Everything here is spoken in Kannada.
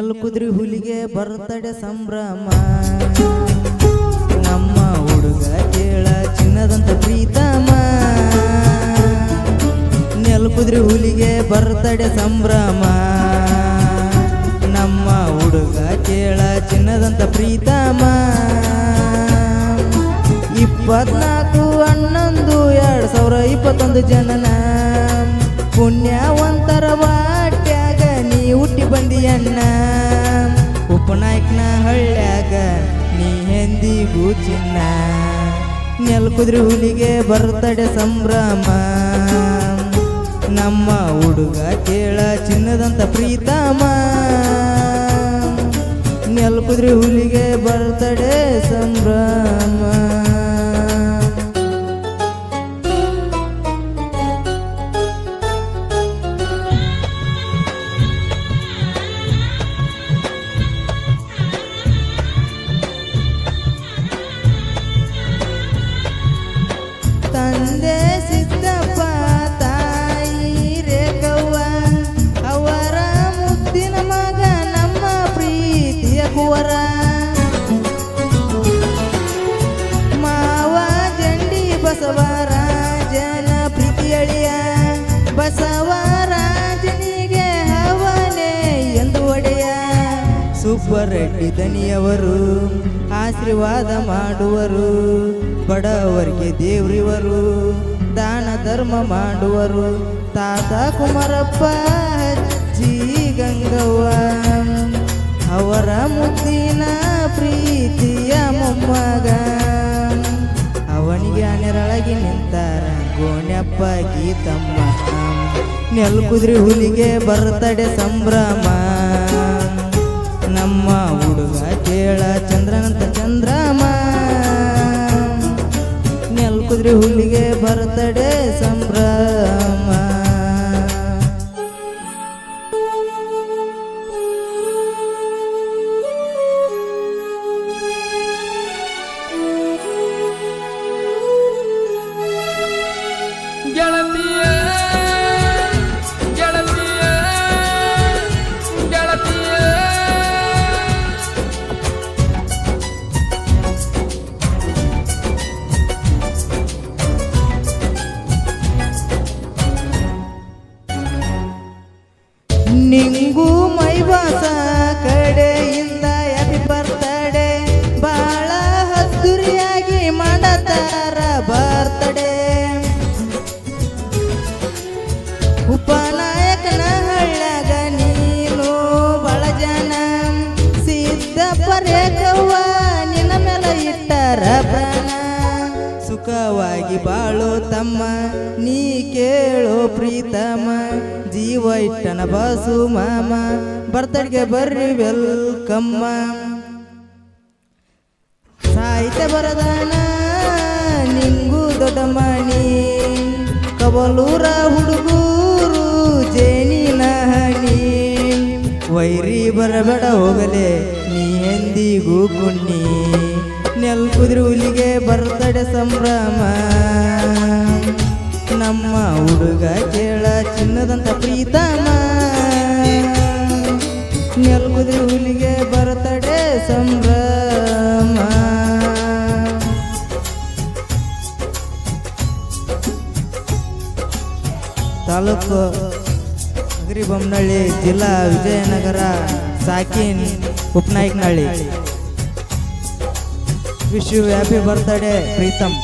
ನೆಲ್ಕುದ್ರಿ ಹುಲಿಗೆ ಬರ್ತಡೆ ಸಂಭ್ರಮ ನಮ್ಮ ಹುಡುಗ ಕೇಳ ಚಿನ್ನದಂತ ಪ್ರೀತಮ ನೆಲ್ಕುದ್ರಿ ಹುಲಿಗೆ ಬರ್ತಡೆ ಸಂಭ್ರಮ ನಮ್ಮ ಹುಡುಗ ಕೇಳ ಚಿನ್ನದಂತ ಪ್ರೀತಮ 24/11/2021 ಜನನ ಪುಣ್ಯವಂತರ ವಾಟ್ಯಾಗ ನೀ ಹುಟ್ಟಿ ಬಂದಿಯಣ್ಣ ಉಪನಾಯಕನ ಹಳ್ಳ್ಯಾಗ ನೀ ಎಂದಿಗೂ ಚಿನ್ನ ನೆಲ್ಕುದ್ರಿ ಹುಲಿಗೆ ಬರ್ತಡೆ ಸಂಭ್ರಮ ನಮ್ಮ ಹುಡುಗ ಕೇಳ ಚಿನ್ನದಂತ ಪ್ರೀತಮ ನೆಲ್ಕುದ್ರಿ ಹುಲಿಗೆ ಬರ್ತಡೆ ಸಂಭ್ರಮ ತಂದೆ ಸಿದ್ದಪ್ಪ ತಾಯಿ ರೇಖವ್ವ ಅವರ ಮುದ್ದಿನ ಮಗ ನಮ್ಮ ಪ್ರೀತಿಯ ಕುವರ ಮಾವ ಜಂಡಿ ಬಸವರಾಜನ ಪ್ರೀತಿಯಳಿಯ ಬಸವರಾಜನಿಗೆ ಹವನೆ ಎಂದು ಒಡೆಯ ಸುಬ್ಬರೆಡ್ಡಿ ದನಿಯವರು ಆಶೀರ್ವಾದ ಮಾಡುವರು ಬಡವರಿಗೆ ದೇವ್ರಿವರು ದಾನ ಧರ್ಮ ಮಾಡುವರು ತಾತ ಕುಮಾರಪ್ಪ ಅಜ್ಜಿ ಗಂಗವ್ವ ಅವರ ಮುದ್ದಿನ ಪ್ರೀತಿಯ ಮೊಮ್ಮಗ ಅವನಿಗೆ ನೆರಳಗಿ ನಿಂತಾರ ಗೋಣ್ಯಪ್ಪ ಗೀತಮ್ಮ ನೆಲ್ಕುದ್ರಿ ಹುಲಿಗೆ ಬರ್ತಡೆ ಸಂಭ್ರಮ ನಮ್ಮ ಹುಡುಗ ಕೇಳ ಚಂದ್ರನಂತ ಚಂದ್ರಮ ನೆಲ್ಕುದ್ರಿ ಹುಲಿಗೆ ಬರ್ತಡೆ ಸಂಭ್ರಮ ನಿಂಗೂ ಮೈವಾಸ ಕಡೆಯಿಂದ ಹ್ಯಾಪಿ ಬರ್ತಡೆ ಬಾಳ ಹತ್ತುರಿಯಾಗಿ ಮಾಡತಾರ ಬರ್ತಡೆ ಉಪನಾಯಕನ ಹಳ್ಳ್ಯಾಗ ನೀನು ಬಳ ಜನ ಸಿದ್ದಪ್ಪ ರೇಖವ್ವ ನಿನ್ನ ಮೇಲೆ ಇಟ್ಟಾರ ಪ್ರಾಣ ಸುಖವಾಗಿ ಬಾಳೋ ತಮ್ಮ ನೀ ಕೇಳೋ ಪ್ರೀತಮ ಜೀವ ಇಟ್ಟನ ಬಾಸು ಮಾಮ ಬರ್ತಡೆಗೆ ಬರ್ರಿ ವೆಲ್ಕಮ್ಮ ಸಾಹಿತ್ಯ ಬರದಾನ ನಿಂಗೂ ದೊಡ್ಡ ಮಣಿ ಕವಲೂರ ಹುಡುಗೂರು ಜೇನಿನ ಹಣಿ ವೈರಿ ಬರಬೇಡ ಹೋಗಲೆ ನೀ ಎಂದಿಗೂ ಕುಣ್ಣಿ ನೆಲ್ಕುದ್ರಿ ಹುಲಿಗೆ ಬರ್ತಡೆ ಸಂಭ್ರಮ ನಮ್ಮ ಹುಡುಗ ಕೇಳ ಚಿನ್ನದಂತ ಪ್ರೀತಮ ನೆಲ್ಕುದ್ರಿ ಹುಲಿಗೆ ಬರ್ತಡೆ ಸಂಭ್ರಮ ತಾಲೂಕು ಅಗ್ರಿಬೊಮ್ಮನಹಳ್ಳಿ ಜಿಲ್ಲಾ ವಿಜಯನಗರ ಸಾಕಿನ್ Upanayakanahalli wish you happy birthday Preetham.